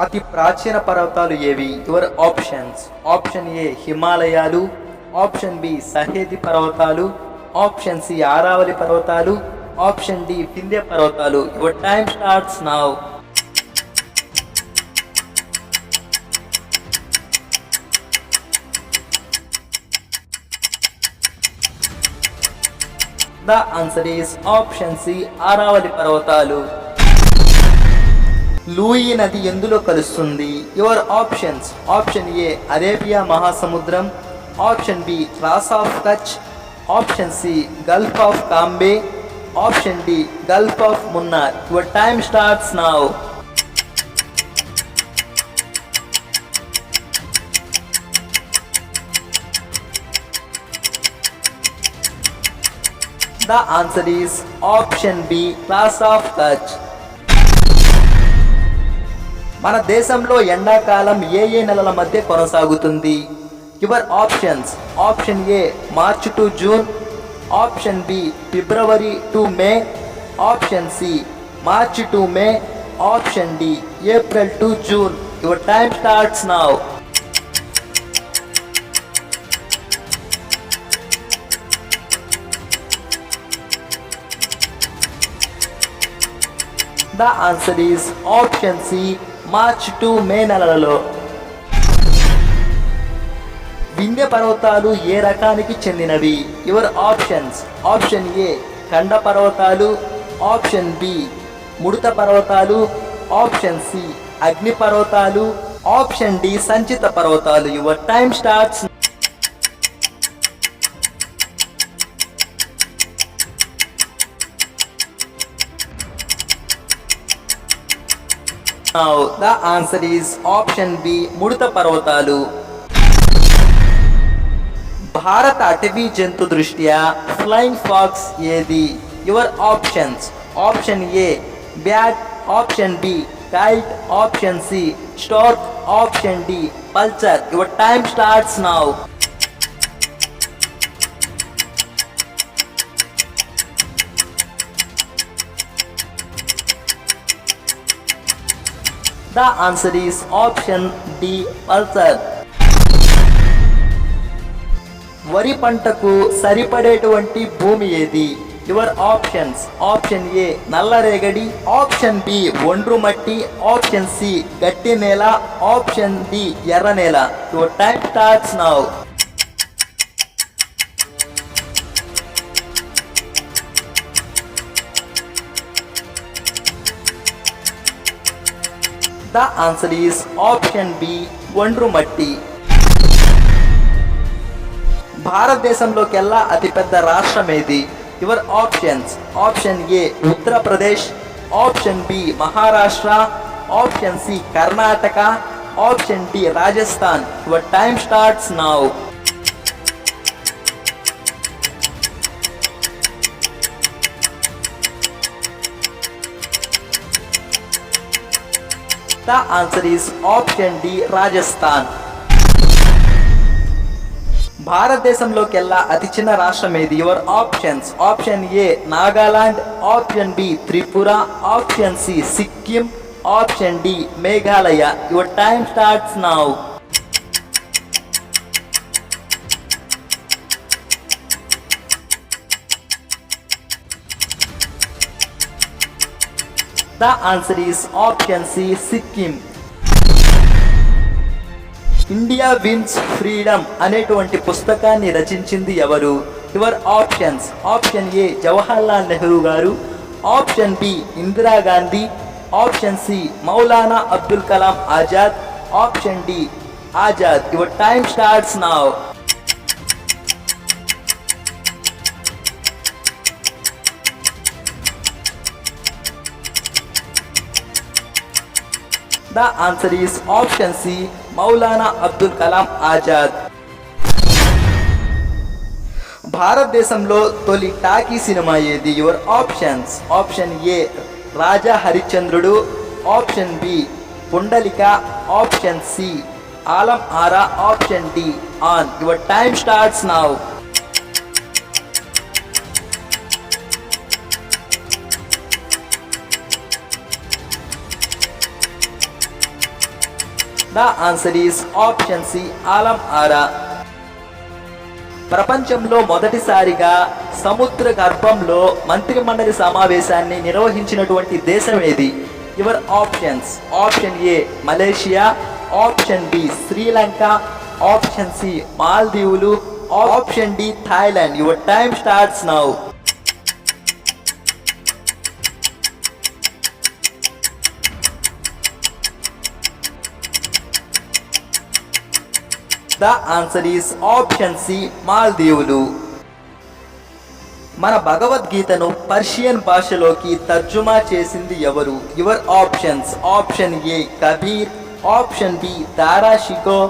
అతి ప్రాచీన పర్వతాలు ఏవి? Your options. ఆప్షన్ ఏ హిమాలయాలు, ఆప్షన్ బి సహేది పర్వతాలు, ఆప్షన్ సి ఆరావళి పర్వతాలు, ఆప్షన్ డి వింధ్య పర్వతాలు. Your time starts now. The answer is option C Aravalli పర్వతాలు. లూయి నది ఎందులో కలుస్తుంది? Your options. Option A Arabia మహాసముద్రం, ఆప్షన్ బి ట్రాస్ of Kutch, option C gulf of Cambay, option D gulf of Mannar. Your time starts now. The answer is option B ట్రాస్ of Kutch. మన దేశంలో ఎండాకాలం ఏ నెలల మధ్య కొనసాగుతుంది? Your options. Option A March to June, option B February to May, option C March to May, option D April to June. Your time starts now. The answer is option C March to May నెలలలో. వింధ్య పర్వతాలు ఏ రకానికి చెందినవి? Your options. Option ఏ ఖండ పర్వతాలు, option B ముడత పర్వతాలు, option C అగ్ని పర్వతాలు, option D సంచిత పర్వతాలు. Your time starts. Now the answer is option B ముడత పర్వతాలు. భారత అటవీ జంతు దృష్ట్యా ఫ్లయింగ్ ఫాక్స్ ఏది? Your options. Option A bat, option B kite, option C stork, option D vulture. Your time starts now. The answer is option D pulsar. వరి పంటకు సరిపడేటువంటి భూమి ఏది? Your options. ఆప్షన్ ఏ నల్లరేగడి, ఆప్షన్ బి ఒండ్రు మట్టి, option C గట్టి నేల, option D ఎర్ర నేల. Your time starts now. The answer is option B ఒండ్రు మట్టి. భారతదేశంలోకెల్లా అతిపెద్ద రాష్ట్రం ఏది? Your options. Option A Uttar Pradesh, option B Maharashtra, option C Karnataka, option D Rajasthan. Your time starts now. The answer is option D Rajasthan. భారతదేశంలోకెల్లా అతి చిన్న రాష్ట్రం ఏది? Your options. Option A Nagaland, option B Tripura, option C Sikkim, option D Meghalaya. Your time starts now. The answer is option C Sikkim. India wins freedom అనేటువంటి పుస్తకాన్ని రచించింది ఎవరు? Your options. Option A Jawaharlal Nehru గారు, option B Indira Gandhi, option C Maulana Abdul Kalam Azad, option D Azad. Your time starts now. The answer is option C Maulana Abdul Kalam Azad. భారతదేశంలో తొలి talkie cinema ఏది? Your options. Option A Raja హరిశ్చంద్రుడు, option B Pundalik, option C Alam Ara, option D Aan. Your time starts now. The answer is option C Alam Ara. ప్రపంచంలో మొదటిసారిగా సముద్ర గర్భంలో మంత్రిమండలి సమావేశాన్ని నిర్వహించినటువంటి దేశం ఏది? Your options: option A Malaysia, option B Sri Lanka, option C మాల్దీవులు, option D Thailand. Your time starts now. The answer is option C మాల్దీవులు. మన భగవద్గీతను పర్షియన్ భాషలోకి తర్జుమా చేసింది ఎవరు? Your options: option A Kabir, option B Dara Shikoh,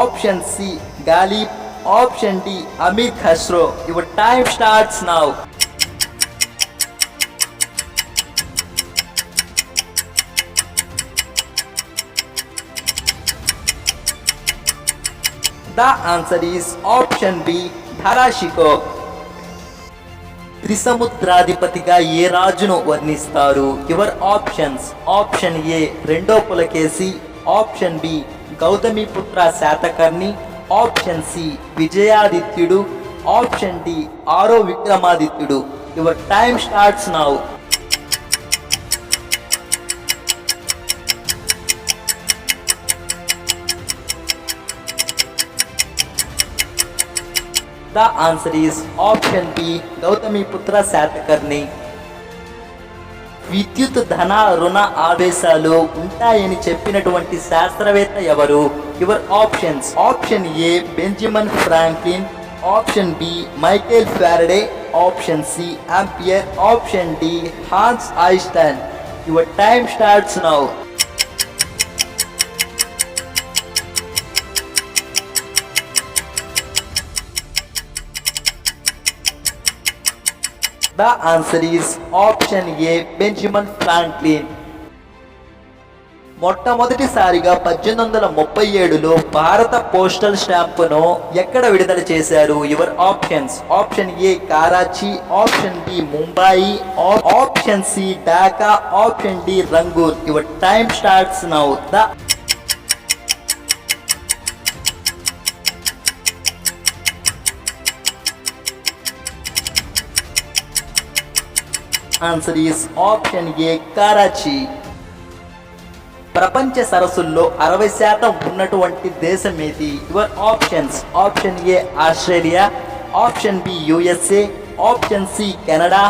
option C Ghalib, option D Amir Khusro. Your time starts now. The answer is option B Dara Shikoh. త్రిసముద్రాధిపతిగా ఏ రాజును వర్ణిస్తారు? Your options: option A రెండో Pulakeshi, option B Gautamiputra Satakarni, option C విజయాదిత్యుడు, ఆప్షన్ డి ఆరో విక్రమాదిత్యుడు. Your time starts now. The answer is option B Gautamiputra Satakarni. విద్యుత్ ధన రుణ ఆవేశాలు ఉంటాయని చెప్పినటువంటి శాస్త్రవేత్త ఎవరు? Your options: option A Benjamin Franklin, option B Michael Faraday, option C Ampere, option D Hans Einstein. Your time starts now. The answer is option A Benjamin Franklin. మొట్టమొదటిసారిగా 1837లో భారత పోస్టల్ స్టాంపును ఎక్కడ విడుదల చేశారు? Your options: option A Karachi, option B Mumbai, option C Dhaka, option D Rangoon. Your time starts now. Answer is option A Karachi. ప్రపంచ సరస్సుల్లో 60% ఉన్నటువంటి దేశం ఏది? Your options: option A Australia, option B USA, option C Canada,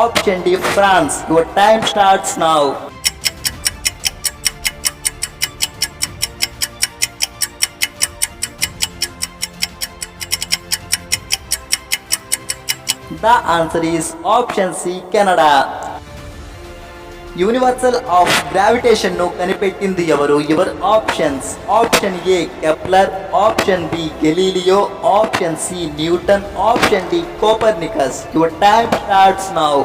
option D France. Your time starts now. The answer is option C Canada. Universal of gravitation ను కనిపెట్టింది ఎవరు? Your options: option A Kepler, option B Galileo, option C Newton, option D Copernicus. Your time starts now.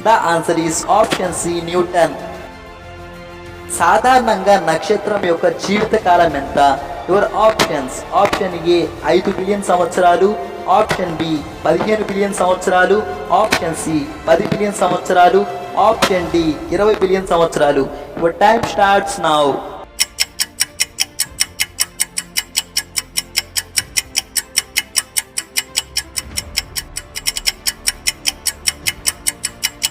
The answer is option C Newton. సాధారణంగా నక్షత్రం యొక్క జీవితకాలం ఎంత? Your options: option A 5 billion సంవత్సరాలు, option B 15 billion సంవత్సరాలు, option C 10 billion సంవత్సరాలు, option D 20 billion సంవత్సరాలు. Your time starts now.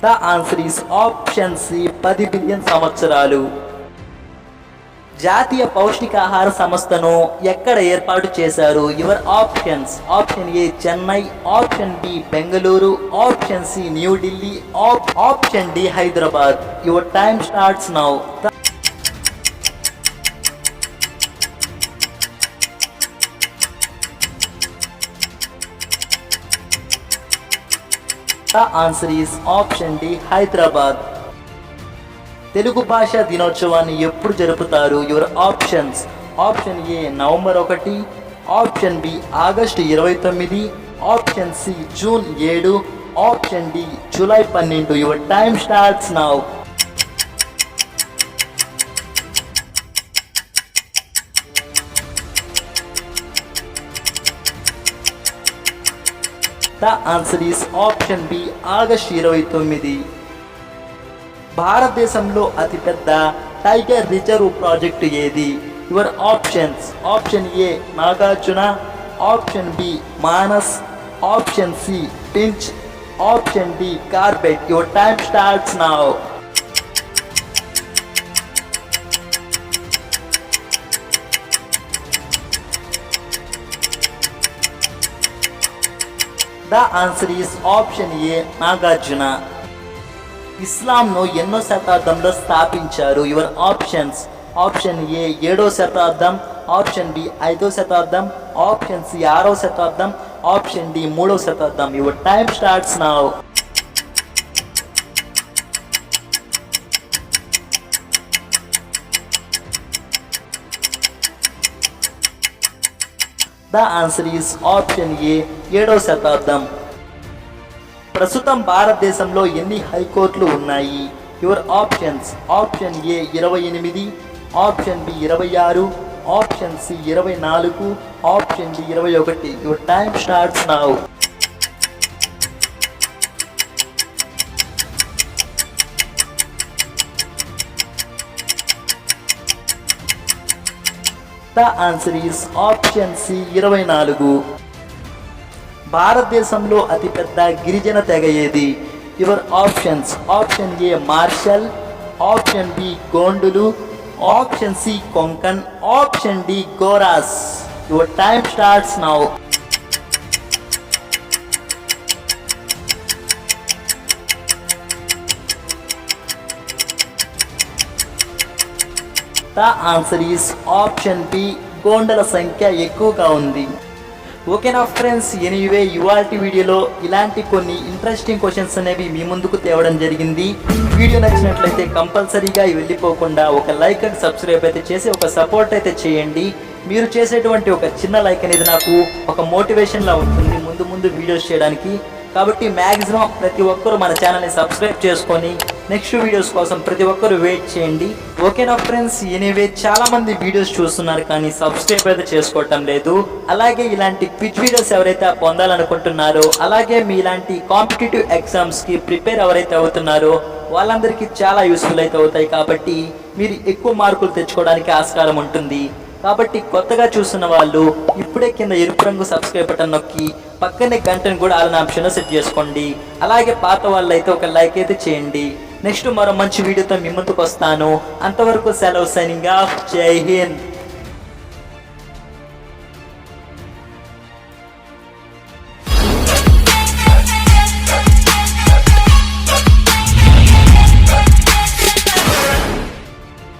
The answer is option C 10 billion సంవత్సరాలు. జాతీయ పౌష్టికాహార సంస్థను ఎక్కడ ఏర్పాటు చేశారు? Your options: option A Chennai, option B Bengaluru, option C New Delhi, option D Hyderabad. Your time starts now. The answer is option D Hyderabad. Telugu భాషా దినోత్సవాన్ని ఎప్పుడు జరుపుతారు? Your options: option A November 1, option B August 29, option C June 7, option D July 12. Your time starts now. The answer is option B August 29. భారతదేశంలో అతిపెద్ద tiger reserve project ఏది? Your options: option A Nagarjuna, option B Manas, option C Pench, option D Corbett. Your time starts now. The answer is option A Nagarjuna. ఇస్లాంను ఎన్నో శతాబ్దంలో స్థాపించారు? Your options: option A 7వ శతాబ్దం, option B 5వ శతాబ్దం, ఆప్షన్ సి 6వ శతాబ్దం, ఆప్షన్ డి 3వ శతాబ్దం. Your time starts now. The answer is option A 7వ శతాబ్దం. ప్రస్తుతం భారతదేశంలో ఎన్ని హైకోర్టులు ఉన్నాయి? Your options: option A 28, option B 26, option C 24, option D 21. Your time starts now. The answer is option C 24. భారతదేశంలో అతిపెద్ద గిరిజన తెగ ఏది? యువర్ ఆప్షన్స్: ఆప్షన్ ఏ మార్షల్, ఆప్షన్ బి గోండులు, option C Konkan, option D గోరాస్. Your time starts now. The answer is option B గోండల సంఖ్య ఎక్కువగా ఉంది. ఓకేనా ఫ్రెండ్స్, ఎనీవే ఇవాల్టి వీడియోలో ఇలాంటి కొన్ని ఇంట్రెస్టింగ్ క్వశ్చన్స్ అనేవి మీ ముందుకు తేవడం జరిగింది. వీడియో నచ్చినట్లయితే కంపల్సరీగా వెళ్ళిపోకుండా ఒక లైక్ అండ్ సబ్స్క్రైబ్ అయితే చేసి ఒక సపోర్ట్ అయితే చేయండి. మీరు చేసేటువంటి ఒక చిన్న లైక్ అనేది నాకు ఒక మోటివేషన్లా ఉంటుంది ముందు ముందు వీడియోస్ చేయడానికి. కాబట్టి మ్యాక్సిమం ప్రతి ఒక్కరూ మన ఛానల్ని సబ్స్క్రైబ్ చేసుకొని నెక్స్ట్ వీడియోస్ కోసం ప్రతి ఒక్కరు వెయిట్ చేయండి. ఓకేనా ఫ్రెండ్స్, ఎనీవే చాలా మంది వీడియోస్ చూస్తున్నారు కానీ సబ్స్క్రైబ్ అయితే చేసుకోవటం లేదు. అలాగే ఇలాంటి క్విజ్ వీడియోస్ ఎవరైతే పొందాలనుకుంటున్నారో, అలాగే మీ ఇలాంటి కాంపిటేటివ్ ఎగ్జామ్స్కి ప్రిపేర్ ఎవరైతే అవుతున్నారో వాళ్ళందరికీ చాలా యూస్ఫుల్ అయితే అవుతాయి. కాబట్టి మీరు ఎక్కువ మార్కులు తెచ్చుకోవడానికి ఆస్కారం ఉంటుంది. కాబట్టి కొత్తగా చూస్తున్న వాళ్ళు ఇప్పుడే కింద ఎరుపు రంగు సబ్స్క్రైబ్ బటన్ నొక్కి పక్కనే గంటను కూడా ఆల్ ఆప్షన్ సెట్ చేసుకోండి. అలాగే పాత వాళ్ళు అయితే ఒక లైక్ అయితే చేయండి. నెక్స్ట్ మరో మంచి వీడియోతో మీ ముందుకు వస్తాను. అంతవరకు సెలవు. Signing off. జై హింద్.